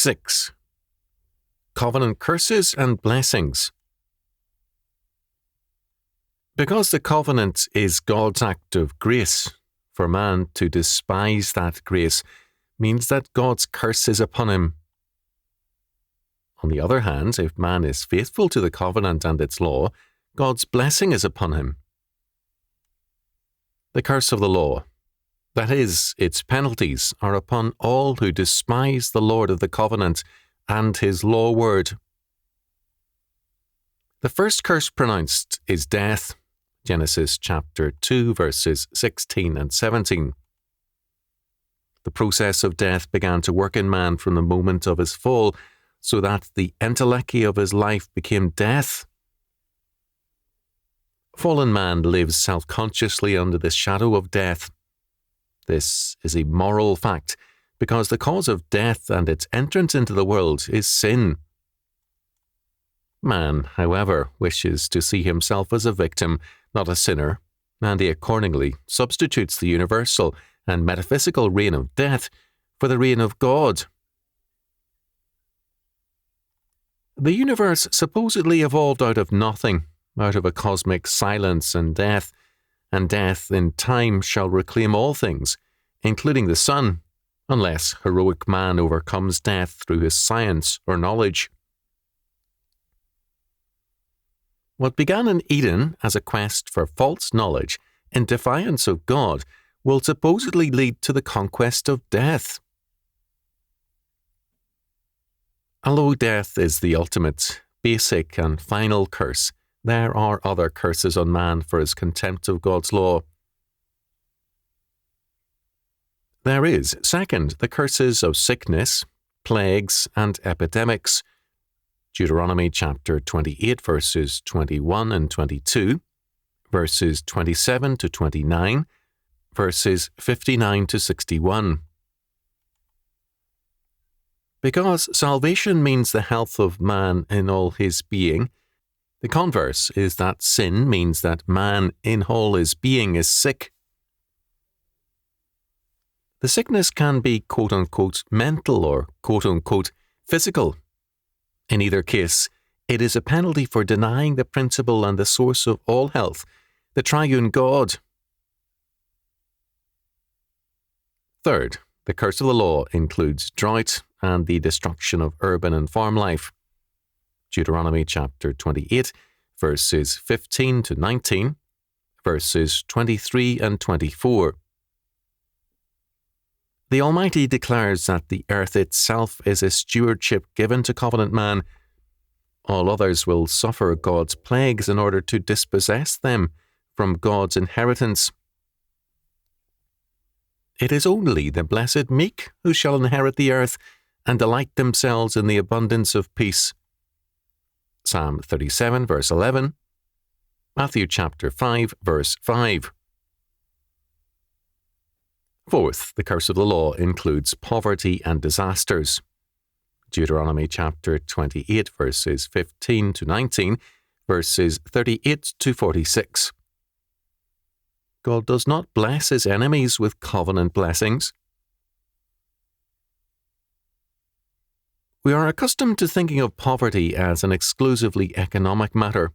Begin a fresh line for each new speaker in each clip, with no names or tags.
6. Covenant curses and blessings. Because the covenant is God's act of grace, for man to despise that grace means that God's curse is upon him. On the other hand, if man is faithful to the covenant and its law, God's blessing is upon him. The curse of the law, that is, its penalties, are upon all who despise the Lord of the covenant and his law word. The first curse pronounced is death, Genesis chapter 2, verses 16 and 17. The process of death began to work in man from the moment of his fall, so that the entelechy of his life became death. Fallen man lives self-consciously under the shadow of death. This is a moral fact, because the cause of death and its entrance into the world is sin. Man, however, wishes to see himself as a victim, not a sinner, and he accordingly substitutes the universal and metaphysical reign of death for the reign of God. The universe supposedly evolved out of nothing, out of a cosmic silence and death in time shall reclaim all things, including the sun, unless heroic man overcomes death through his science or knowledge. What began in Eden as a quest for false knowledge in defiance of God will supposedly lead to the conquest of death. Although death is the ultimate, basic and final curse, there are other curses on man for his contempt of God's law. There is, second, the curses of sickness, plagues, and epidemics. Deuteronomy chapter 28, verses 21 and 22, verses 27 to 29, verses 59 to 61. Because salvation means the health of man in all his being, the converse is that sin means that man in all his being is sick. The sickness can be quote-unquote mental or quote-unquote physical. In either case, it is a penalty for denying the principle and the source of all health, the triune God. Third, the curse of the law includes drought and the destruction of urban and farm life. Deuteronomy chapter 28, verses 15 to 19, verses 23 and 24. The Almighty declares that the earth itself is a stewardship given to covenant man. All others will suffer God's plagues in order to dispossess them from God's inheritance. It is only the blessed meek who shall inherit the earth and delight themselves in the abundance of peace. Psalm 37, verse 11, Matthew chapter 5, verse 5. Fourth, the curse of the law includes poverty and disasters. Deuteronomy chapter 28, verses 15 to 19, verses 38 to 46. God does not bless his enemies with covenant blessings. We are accustomed to thinking of poverty as an exclusively economic matter.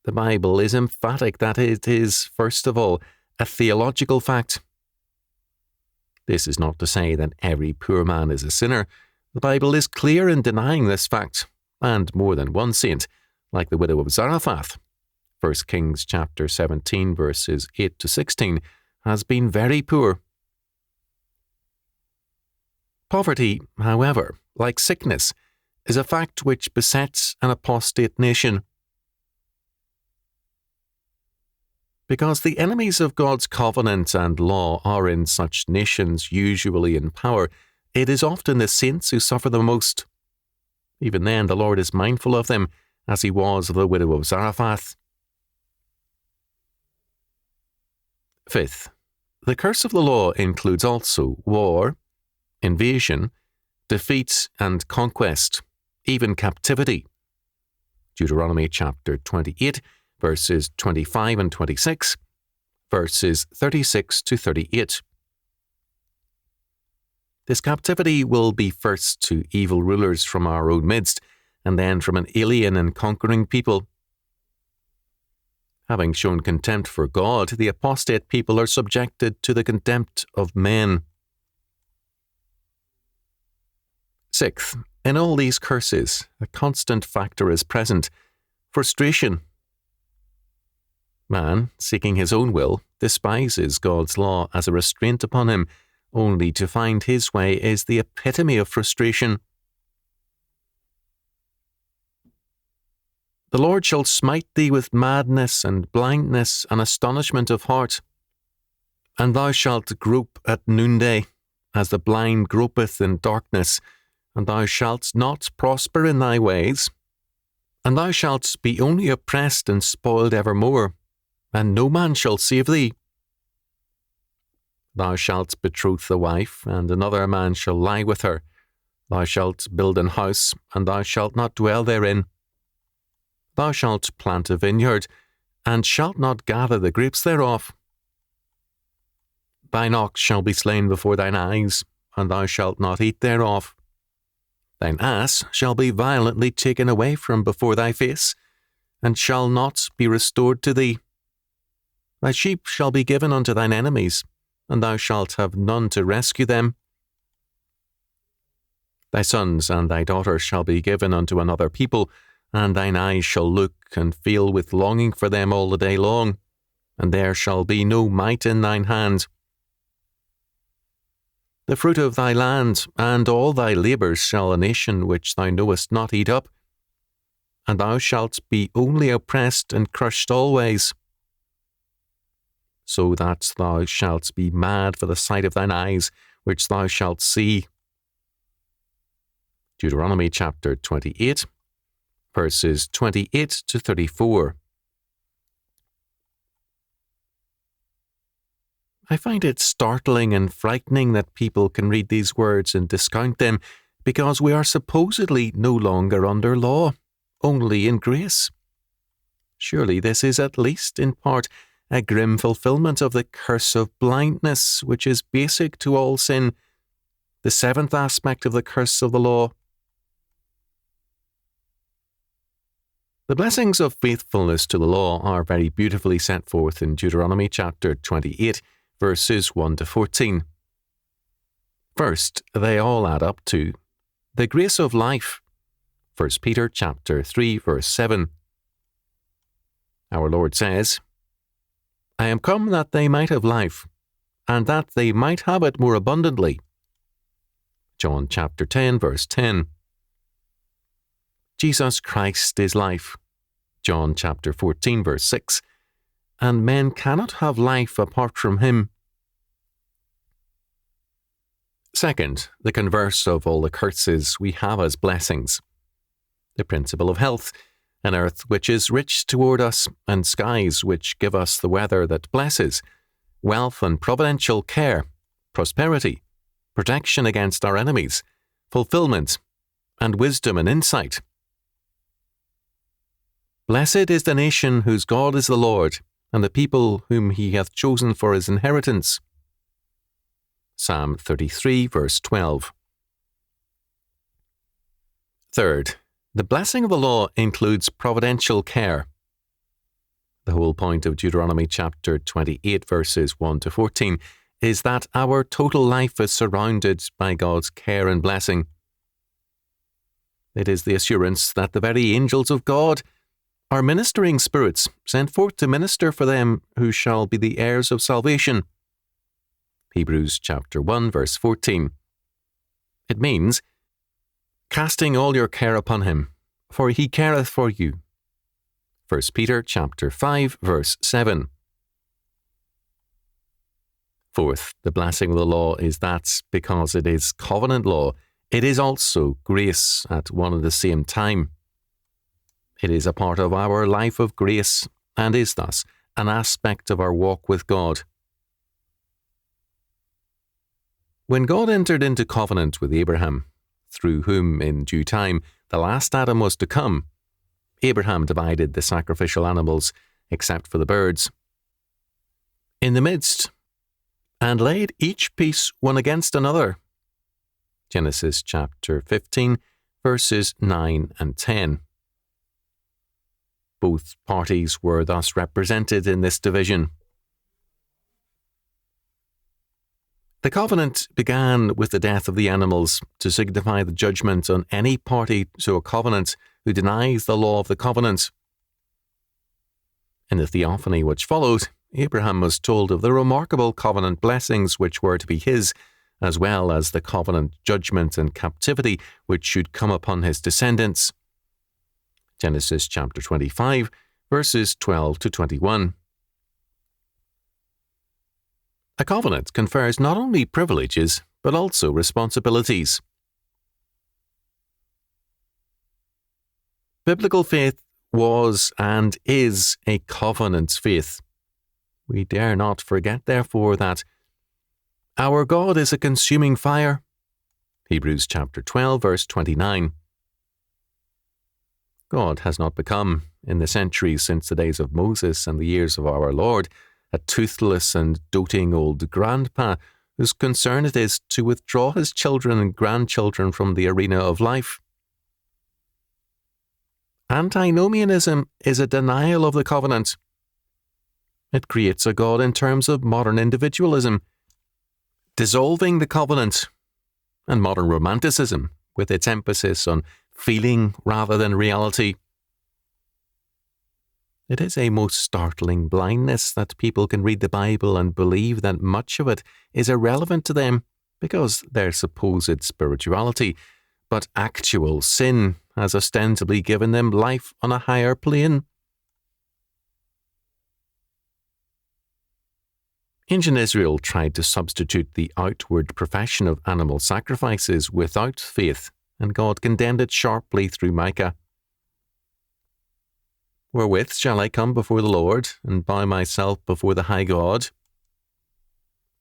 The Bible is emphatic that it is, first of all, a theological fact. This is not to say that every poor man is a sinner. The Bible is clear in denying this fact, and more than one saint, like the widow of Zarephath, 1 Kings chapter 17, verses 8 to 16, has been very poor. Poverty, however, like sickness, is a fact which besets an apostate nation. Because the enemies of God's covenant and law are in such nations usually in power, it is often the saints who suffer the most. Even then, the Lord is mindful of them, as he was of the widow of Zarephath. Fifth, the curse of the law includes also war, invasion, defeat and conquest, even captivity. Deuteronomy chapter 28, verses 25 and 26, verses 36 to 38. This captivity will be first to evil rulers from our own midst, and then from an alien and conquering people. Having shown contempt for God, the apostate people are subjected to the contempt of men. Sixth, in all these curses, a constant factor is present: frustration. Man, seeking his own will, despises God's law as a restraint upon him, only to find his way is the epitome of frustration. The Lord shall smite thee with madness and blindness and astonishment of heart. And thou shalt grope at noonday, as the blind gropeth in darkness, and thou shalt not prosper in thy ways. And thou shalt be only oppressed and spoiled evermore, and no man shall save thee. Thou shalt betroth a wife, and another man shall lie with her. Thou shalt build an house, and thou shalt not dwell therein. Thou shalt plant a vineyard, and shalt not gather the grapes thereof. Thine ox shall be slain before thine eyes, and thou shalt not eat thereof. Thine ass shall be violently taken away from before thy face, and shall not be restored to thee. Thy sheep shall be given unto thine enemies, and thou shalt have none to rescue them. Thy sons and thy daughters shall be given unto another people, and thine eyes shall look and feel with longing for them all the day long, and there shall be no might in thine hand. The fruit of thy land and all thy labours shall a nation which thou knowest not eat up, and thou shalt be only oppressed and crushed always, so that thou shalt be mad for the sight of thine eyes, which thou shalt see. Deuteronomy chapter 28, verses 28 to 34. I find it startling and frightening that people can read these words and discount them, because we are supposedly no longer under law, only in grace. Surely this is at least in part a grim fulfillment of the curse of blindness, which is basic to all sin, the seventh aspect of the curse of the law. The blessings of faithfulness to the law are very beautifully set forth in Deuteronomy chapter 28, verses 1 to 14. First, they all add up to the grace of life. 1 Peter chapter 3, verse 7. Our Lord says, I am come that they might have life, and that they might have it more abundantly. John chapter 10, verse 10. Jesus Christ is life. John chapter 14, verse 6. And men cannot have life apart from him. Second, the converse of all the curses we have as blessings. The principle of health, an earth which is rich toward us, and skies which give us the weather that blesses, wealth and providential care, prosperity, protection against our enemies, fulfillment, and wisdom and insight. Blessed is the nation whose God is the Lord, and the people whom he hath chosen for his inheritance. Psalm 33, verse 12. Third, the blessing of the law includes providential care. The whole point of Deuteronomy chapter 28, verses 1 to 14, is that our total life is surrounded by God's care and blessing. It is the assurance that the very angels of God are ministering spirits sent forth to minister for them who shall be the heirs of salvation. Hebrews chapter 1, verse 14. It means, casting all your care upon him, for he careth for you. 1 Peter chapter 5, verse 7. Fourth, the blessing of the law is that because it is covenant law, it is also grace at one and the same time. It is a part of our life of grace and is thus an aspect of our walk with God. When God entered into covenant with Abraham, through whom in due time the last Adam was to come, Abraham divided the sacrificial animals, except for the birds, in the midst, and laid each piece one against another, Genesis chapter 15, verses 9 and 10. Both parties were thus represented in this division. The covenant began with the death of the animals to signify the judgment on any party to a covenant who denies the law of the covenant. In the theophany which followed, Abraham was told of the remarkable covenant blessings which were to be his, as well as the covenant judgment and captivity which should come upon his descendants. Genesis chapter 25, verses 12 to 21. A covenant confers not only privileges, but also responsibilities. Biblical faith was and is a covenant faith. We dare not forget, therefore, that our God is a consuming fire. Hebrews chapter 12, verse 29. God has not become, in the centuries since the days of Moses and the years of our Lord, a toothless and doting old grandpa whose concern it is to withdraw his children and grandchildren from the arena of life. Antinomianism is a denial of the covenant. It creates a God in terms of modern individualism, dissolving the covenant, and modern romanticism, with its emphasis on feeling rather than reality. It is a most startling blindness that people can read the Bible and believe that much of it is irrelevant to them because their supposed spirituality, but actual sin has ostensibly given them life on a higher plane. Ancient Israel tried to substitute the outward profession of animal sacrifices without faith, and God condemned it sharply through Micah. Wherewith shall I come before the Lord, and bow myself before the high God?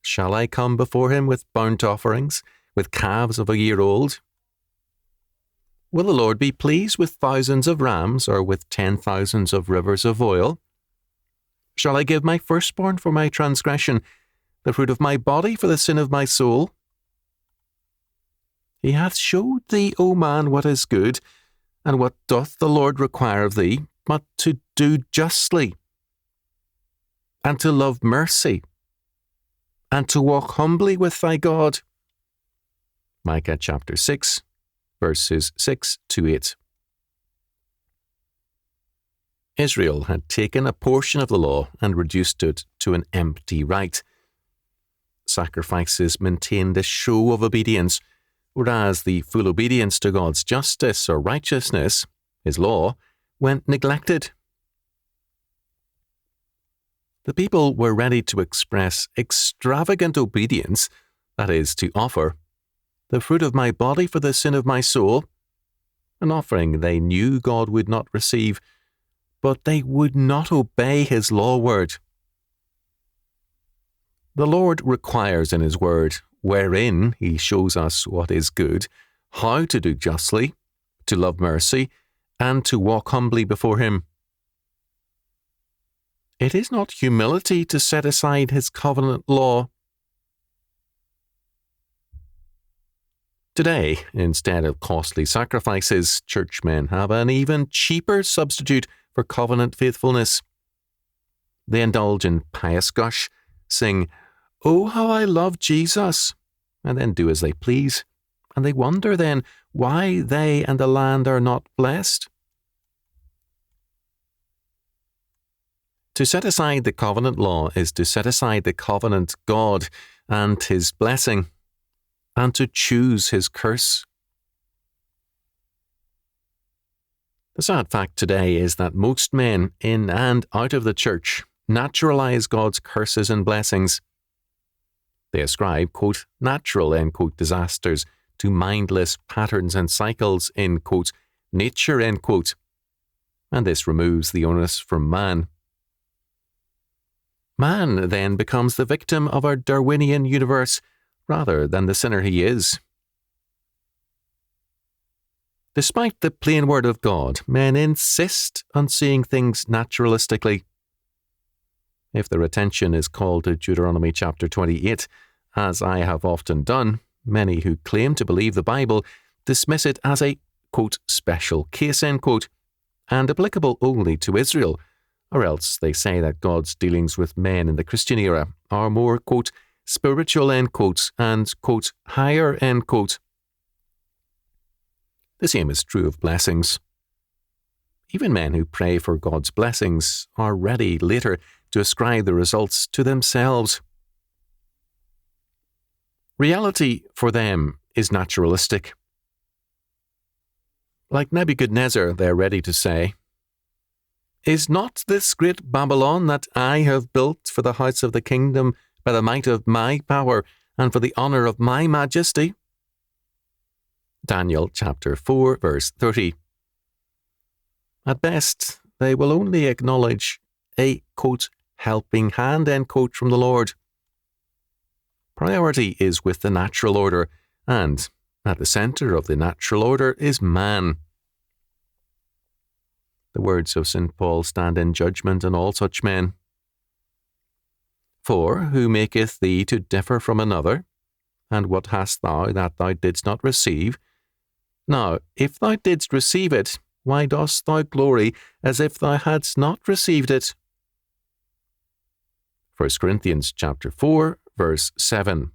Shall I come before him with burnt offerings, with calves of a year old? Will the Lord be pleased with thousands of rams, or with 10,000s of rivers of oil? Shall I give my firstborn for my transgression, the fruit of my body for the sin of my soul? He hath showed thee, O man, what is good, and what doth the Lord require of thee, but to do justly, and to love mercy, and to walk humbly with thy God. Micah chapter 6, verses 6 to 8. Israel had taken a portion of the law and reduced it to an empty rite. Sacrifices maintained a show of obedience, whereas the full obedience to God's justice or righteousness, his law, went neglected. The people were ready to express extravagant obedience, that is, to offer the fruit of my body for the sin of my soul, an offering they knew God would not receive, but they would not obey his law word. The Lord requires in his word, wherein he shows us what is good, how to do justly, to love mercy, and to walk humbly before him. It is not humility to set aside his covenant law. Today, instead of costly sacrifices, churchmen have an even cheaper substitute for covenant faithfulness. They indulge in pious gush, sing, "Oh, how I love Jesus," and then do as they please, and they wonder then why they and the land are not blessed. To set aside the covenant law is to set aside the covenant God and his blessing, and to choose his curse. The sad fact today is that most men in and out of the church naturalize God's curses and blessings. They ascribe, quote, natural, end quote, disasters to mindless patterns and cycles in, quote, nature, end quote, and this removes the onus from man. Man then becomes the victim of our Darwinian universe rather than the sinner he is. Despite the plain word of God, men insist on seeing things naturalistically. If their attention is called to Deuteronomy chapter 28, as I have often done, Many who claim to believe the Bible dismiss it as a, quote, special case, end quote, and applicable only to Israel, or else they say that God's dealings with men in the Christian era are more, quote, spiritual, end quote, and, quote, higher, end quote. The same is true of blessings. Even men who pray for God's blessings are ready later to ascribe the results to themselves. Reality for them is naturalistic. Like Nebuchadnezzar, they're ready to say, "Is not this great Babylon that I have built for the house of the kingdom by the might of my power and for the honour of my majesty?" Daniel chapter 4, verse 30. At best, they will only acknowledge a, quote, helping hand, end quote, from the Lord. Priority is with the natural order, and at the centre of the natural order is man. The words of St. Paul stand in judgment on all such men. "For who maketh thee to differ from another? And what hast thou that thou didst not receive? Now, if thou didst receive it, why dost thou glory as if thou hadst not received it?" 1 Corinthians chapter 4, verse 7.